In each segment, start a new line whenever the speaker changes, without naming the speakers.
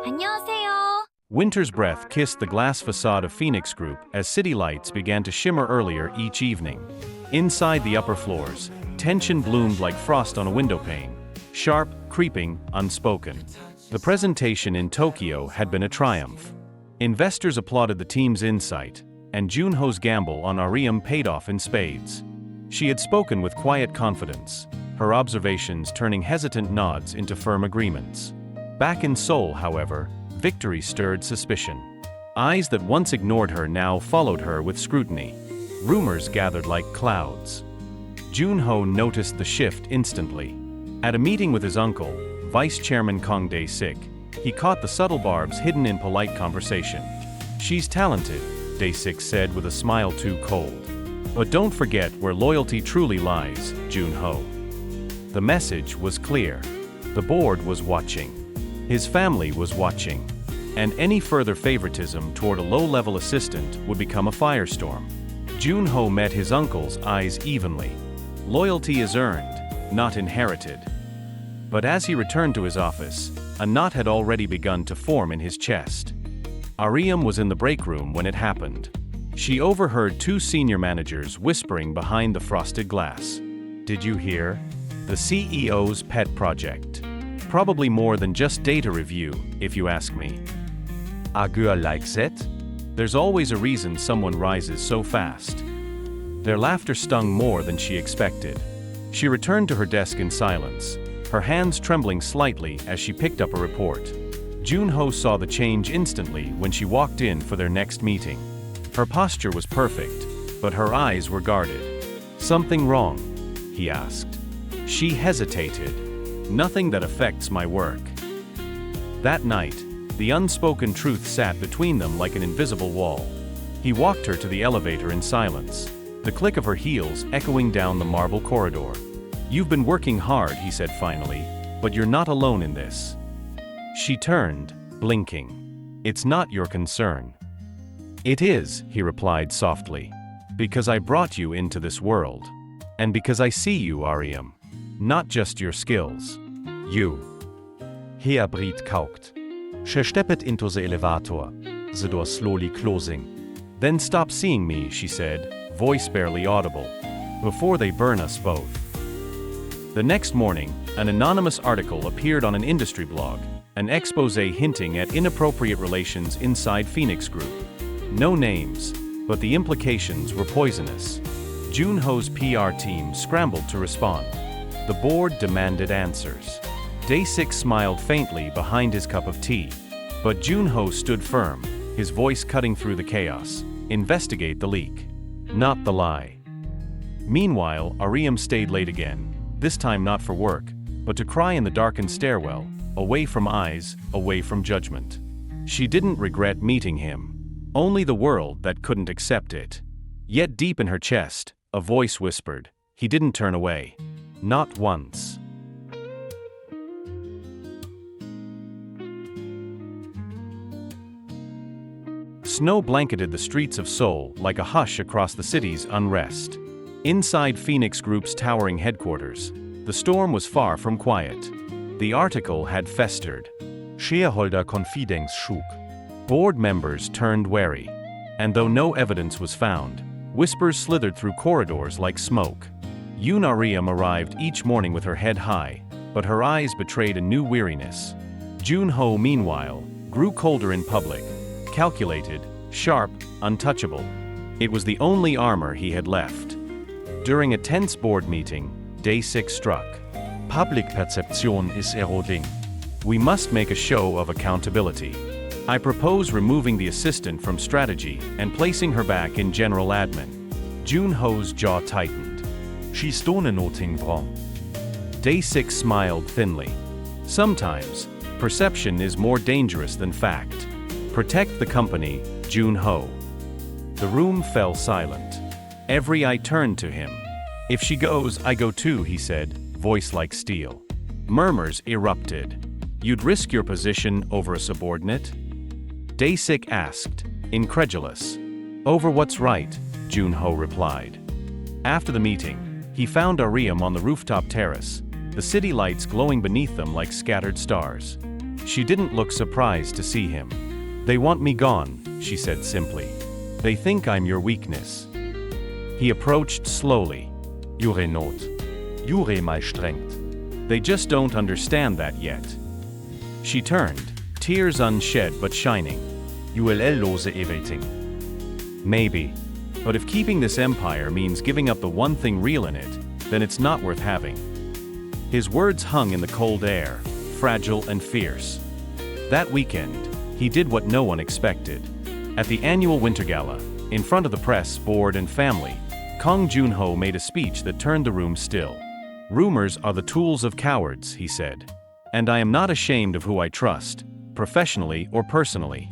안녕하세요.
Winter's breath kissed the glass facade of Phoenix Group as city lights began to shimmer earlier each evening. Inside the upper floors, tension bloomed like frost on a windowpane, sharp, creeping, unspoken. The presentation in Tokyo had been a triumph. Investors applauded the team's insight, and Junho's gamble on Ariam paid off in spades. She had spoken with quiet confidence, her observations turning hesitant nods into firm agreements. Back in Seoul, however, victory stirred suspicion. Eyes that once ignored her now followed her with scrutiny. Rumors gathered like clouds. Junho noticed the shift instantly. At a meeting with his uncle, Vice Chairman Kang Dae-sik, he caught the subtle barbs hidden in polite conversation. "She's talented," Dae-sik said with a smile too cold. "But don't forget where loyalty truly lies, Junho." The message was clear. The board was watching. His family was watching. And any further favoritism toward a low-level assistant would become a firestorm. Junho met his uncle's eyes evenly. Loyalty is earned, not inherited. But as he returned to his office, a knot had already begun to form in his chest. Ariam was in the break room when it happened. She overheard two senior managers whispering behind the frosted glass. "Did you hear? The CEO's pet project. Probably more than just data review, if you ask me." "A girl likes it?" There's always a reason someone rises so fast. Their laughter stung more than she expected. She returned to her desk in silence, her hands trembling slightly as she picked up a report. Junho saw the change instantly when she walked in for their next meeting. Her posture was perfect, but her eyes were guarded. "Something wrong?" he asked. She hesitated. "Nothing that affects my work." That night, the unspoken truth sat between them like an invisible wall. He walked her to the elevator in silence, the click of her heels echoing down the marble corridor. "You've been working hard," he said finally, "but you're not alone in this." She turned, blinking. "It's not your concern." "It is," he replied softly, "because I brought you into this world. And because I see you, Ariam. Not just your skills. You." Heabrit kaukt. She stepped into the elevator, the door slowly closing. "Then stop seeing me," she said, voice barely audible, "before they burn us both." The next morning, an anonymous article appeared on an industry blog, an exposé hinting at inappropriate relations inside Phoenix Group. No names, but the implications were poisonous. Junho's PR team scrambled to respond. The board demanded answers. Dae-sik smiled faintly behind his cup of tea. But Junho stood firm, his voice cutting through the chaos. "Investigate the leak, not the lie." Meanwhile, Ariam stayed late again, this time not for work, but to cry in the darkened stairwell, away from eyes, away from judgment. She didn't regret meeting him, only the world that couldn't accept it. Yet deep in her chest, a voice whispered, he didn't turn away. Not once. Snow blanketed the streets of Seoul like a hush across the city's unrest. Inside Phoenix Group's towering headquarters, the storm was far from quiet. The article had festered. Shareholder confidence shook. Board members turned wary. And though no evidence was found, whispers slithered through corridors like smoke. Yoon Ariam arrived each morning with her head high, but her eyes betrayed a new weariness. Junho, meanwhile, grew colder in public, calculated, sharp, untouchable. It was the only armor he had left. During a tense board meeting, Dae-sik struck. "Public perception is eroding. We must make a show of accountability. I propose removing the assistant from strategy and placing her back in general admin." Junho's jaw tightened. "She's done nothing wrong." Dae-sik smiled thinly. "Sometimes, perception is more dangerous than fact. Protect the company, Junho." The room fell silent. Every eye turned to him. "If she goes, I go too," he said, voice like steel. Murmurs erupted. "You'd risk your position over a subordinate?" Dae-sik asked, incredulous. "Over what's right," Junho replied. After the meeting, he found Ariam on the rooftop terrace, the city lights glowing beneath them like scattered stars. She didn't look surprised to see him. "They want me gone," she said simply. "They think I'm your weakness." He approached slowly. "You're not. You're my strength. They just don't understand that yet." She turned, tears unshed but shining. "You will lose everything." "Maybe. But if keeping this empire means giving up the one thing real in it, then it's not worth having." His words hung in the cold air, fragile and fierce. That weekend, he did what no one expected. At the annual Winter Gala, in front of the press, board and family, Kang Joon-ho made a speech that turned the room still. "Rumors are the tools of cowards," he said. "And I am not ashamed of who I trust, professionally or personally."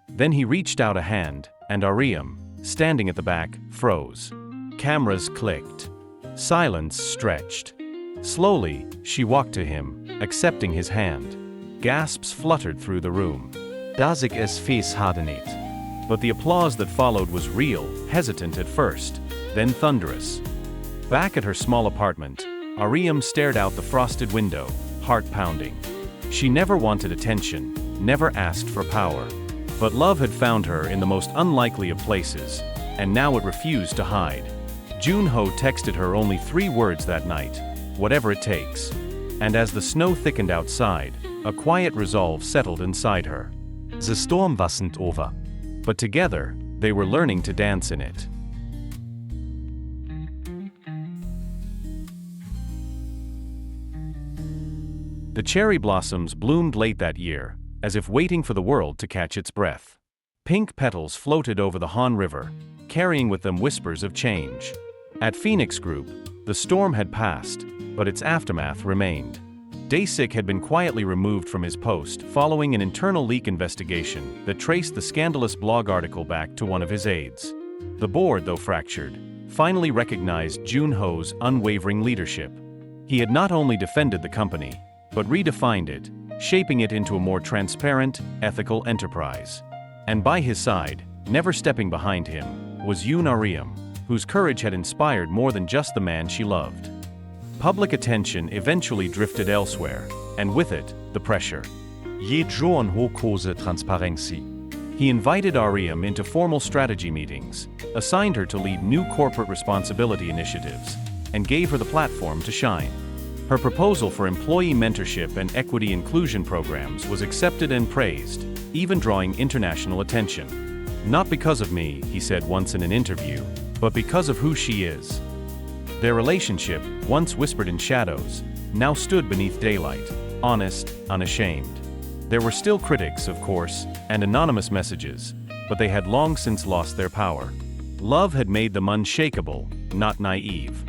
Then he reached out a hand, and Ariam, standing at the back, froze. Cameras clicked. Silence stretched. Slowly, she walked to him, accepting his hand. Gasps fluttered through the room. "Das ich es fes hade nicht." But the applause that followed was real, hesitant at first, then thunderous. Back at her small apartment, Ariam stared out the frosted window, heart pounding. She never wanted attention, never asked for power. But love had found her in the most unlikely of places, and now it refused to hide. Joon-ho texted her only 3 words that night: "Whatever it takes." And as the snow thickened outside, a quiet resolve settled inside her. The storm wasn't over. But together, they were learning to dance in it. The cherry blossoms bloomed late that year, as if waiting for the world to catch its breath. Pink petals floated over the Han River, carrying with them whispers of change. At Phoenix Group, the storm had passed, but its aftermath remained. Dae-sik had been quietly removed from his post following an internal leak investigation that traced the scandalous blog article back to one of his aides. The board, though fractured, finally recognized Joon-ho's unwavering leadership. He had not only defended the company, but redefined it, shaping it into a more transparent, ethical enterprise. And by his side, never stepping behind him, was Yoon Ariam, whose courage had inspired more than just the man she loved. Public attention eventually drifted elsewhere, and with it, the pressure. He invited Ariam into formal strategy meetings, assigned her to lead new corporate responsibility initiatives, and gave her the platform to shine. Her proposal for employee mentorship and equity inclusion programs was accepted and praised, even drawing international attention. "Not because of me," he said once in an interview, "but because of who she is." Their relationship, once whispered in shadows, now stood beneath daylight, honest, unashamed. There were still critics, of course, and anonymous messages, but they had long since lost their power. Love had made them unshakable, not naive.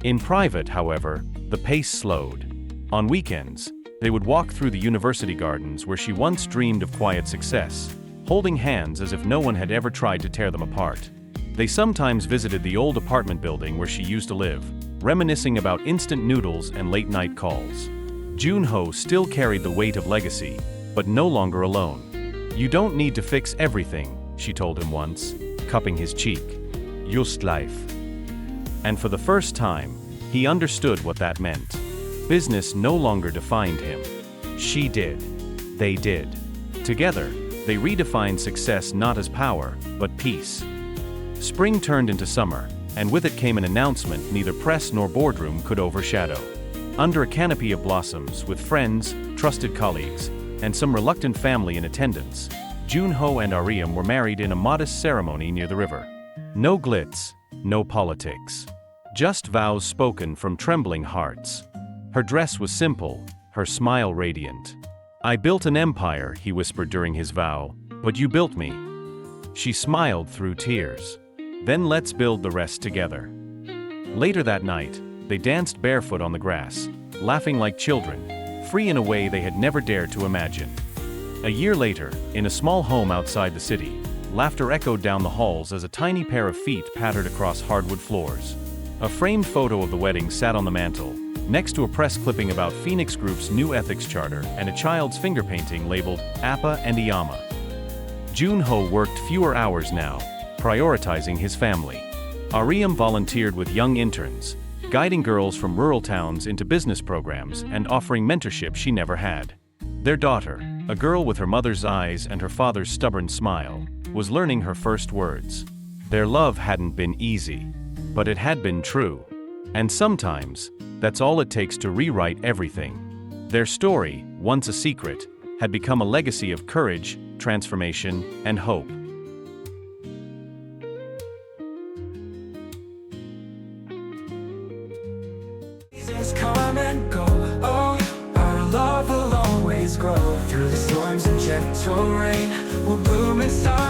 In private, however, the pace slowed. On weekends, they would walk through the university gardens where she once dreamed of quiet success, holding hands as if no one had ever tried to tear them apart. They sometimes visited the old apartment building where she used to live, reminiscing about instant noodles and late-night calls. Joon-ho still carried the weight of legacy, but no longer alone. "You don't need to fix everything," she told him once, cupping his cheek. "Just life." And for the first time, he understood what that meant. Business no longer defined him. She did. They did. Together, they redefined success not as power, but peace. Spring turned into summer, and with it came an announcement neither press nor boardroom could overshadow. Under a canopy of blossoms, with friends, trusted colleagues, and some reluctant family in attendance, Joon-ho and Ariam were married in a modest ceremony near the river. No glitz, no politics. Just vows spoken from trembling hearts. Her dress was simple, her smile radiant. "I built an empire," he whispered during his vow, "but you built me." She smiled through tears. "Then let's build the rest together." Later that night, they danced barefoot on the grass, laughing like children, free in a way they had never dared to imagine. A year later, in a small home outside the city, laughter echoed down the halls as a tiny pair of feet pattered across hardwood floors. A framed photo of the wedding sat on the mantel, next to a press clipping about Phoenix Group's new ethics charter and a child's finger painting labeled Appa and Iyama. Joon-ho worked fewer hours now, prioritizing his family. Ariam volunteered with young interns, guiding girls from rural towns into business programs and offering mentorship she never had. Their daughter, a girl with her mother's eyes and her father's stubborn smile, was learning her first words. Their love hadn't been easy, but it had been true. And sometimes, that's all it takes to rewrite everything. Their story, once a secret, had become a legacy of courage, transformation, and hope.
Seasons come and go, oh, our love will always grow. Through the storms and gentle rain, we'll bloom and start